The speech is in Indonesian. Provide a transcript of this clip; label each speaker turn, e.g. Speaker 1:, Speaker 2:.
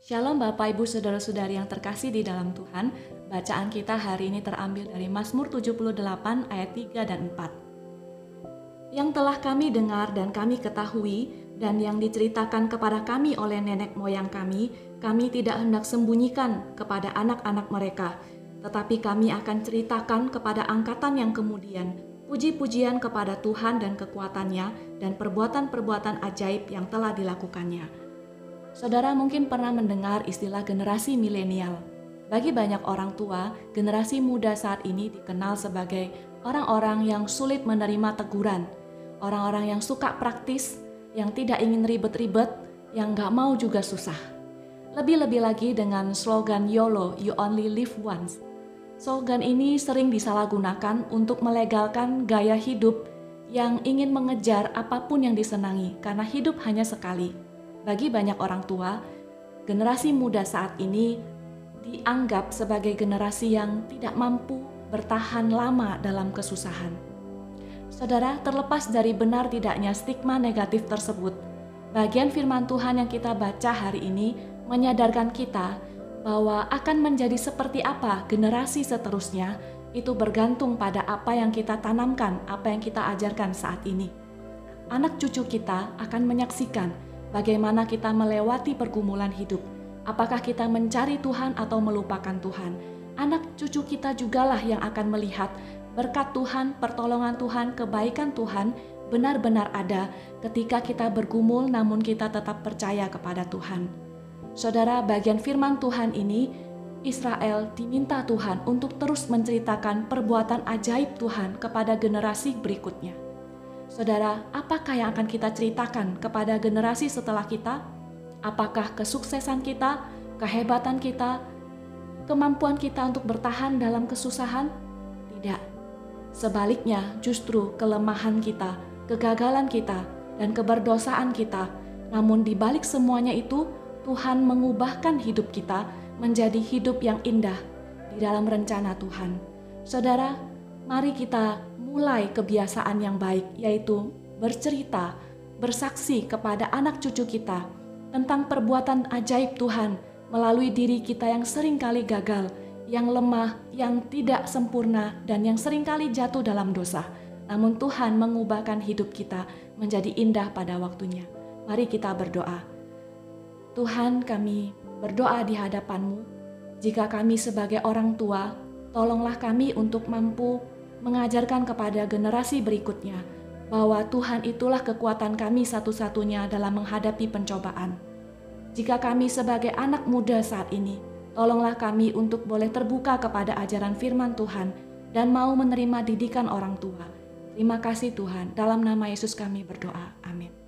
Speaker 1: Shalom Bapak Ibu Saudara-saudari yang terkasih di dalam Tuhan. Bacaan kita hari ini terambil dari Mazmur 78 ayat 3 dan 4. Yang telah kami dengar dan kami ketahui dan yang diceritakan kepada kami oleh nenek moyang kami tidak hendak sembunyikan kepada anak-anak mereka, tetapi kami akan ceritakan kepada angkatan yang kemudian puji-pujian kepada Tuhan dan kekuatannya dan perbuatan-perbuatan ajaib yang telah dilakukannya. Saudara mungkin pernah mendengar istilah generasi milenial. Bagi banyak orang tua, generasi muda saat ini dikenal sebagai orang-orang yang sulit menerima teguran, orang-orang yang suka praktis, yang tidak ingin ribet-ribet, yang gak mau juga susah. Lebih-lebih lagi dengan slogan YOLO, You Only Live Once. Slogan ini sering disalahgunakan untuk melegalkan gaya hidup yang ingin mengejar apapun yang disenangi karena hidup hanya sekali. Bagi banyak orang tua, generasi muda saat ini dianggap sebagai generasi yang tidak mampu bertahan lama dalam kesusahan. Saudara, terlepas dari benar tidaknya stigma negatif tersebut, bagian firman Tuhan yang kita baca hari ini menyadarkan kita bahwa akan menjadi seperti apa generasi seterusnya itu bergantung pada apa yang kita tanamkan, apa yang kita ajarkan saat ini. Anak cucu kita akan menyaksikan bagaimana kita melewati pergumulan hidup. Apakah kita mencari Tuhan atau melupakan Tuhan? Anak cucu kita jugalah yang akan melihat berkat Tuhan, pertolongan Tuhan, kebaikan Tuhan benar-benar ada ketika kita bergumul namun kita tetap percaya kepada Tuhan. Saudara, bagian firman Tuhan ini, Israel diminta Tuhan untuk terus menceritakan perbuatan ajaib Tuhan kepada generasi berikutnya. Saudara, apakah yang akan kita ceritakan kepada generasi setelah kita? Apakah kesuksesan kita, kehebatan kita, kemampuan kita untuk bertahan dalam kesusahan? Tidak. Sebaliknya, justru kelemahan kita, kegagalan kita, dan keberdosaan kita. Namun di balik semuanya itu, Tuhan mengubahkan hidup kita menjadi hidup yang indah di dalam rencana Tuhan. Saudara, mari kita mulai kebiasaan yang baik, yaitu bercerita, bersaksi kepada anak cucu kita tentang perbuatan ajaib Tuhan melalui diri kita yang seringkali gagal, yang lemah, yang tidak sempurna, dan yang seringkali jatuh dalam dosa. Namun Tuhan mengubahkan hidup kita menjadi indah pada waktunya. Mari kita berdoa. Tuhan, kami berdoa di hadapan-Mu. Jika kami sebagai orang tua, tolonglah kami untuk mampu mengajarkan kepada generasi berikutnya bahwa Tuhan itulah kekuatan kami satu-satunya dalam menghadapi pencobaan. Jika kami sebagai anak muda saat ini, tolonglah kami untuk boleh terbuka kepada ajaran firman Tuhan dan mau menerima didikan orang tua. Terima kasih Tuhan, dalam nama Yesus kami berdoa. Amin.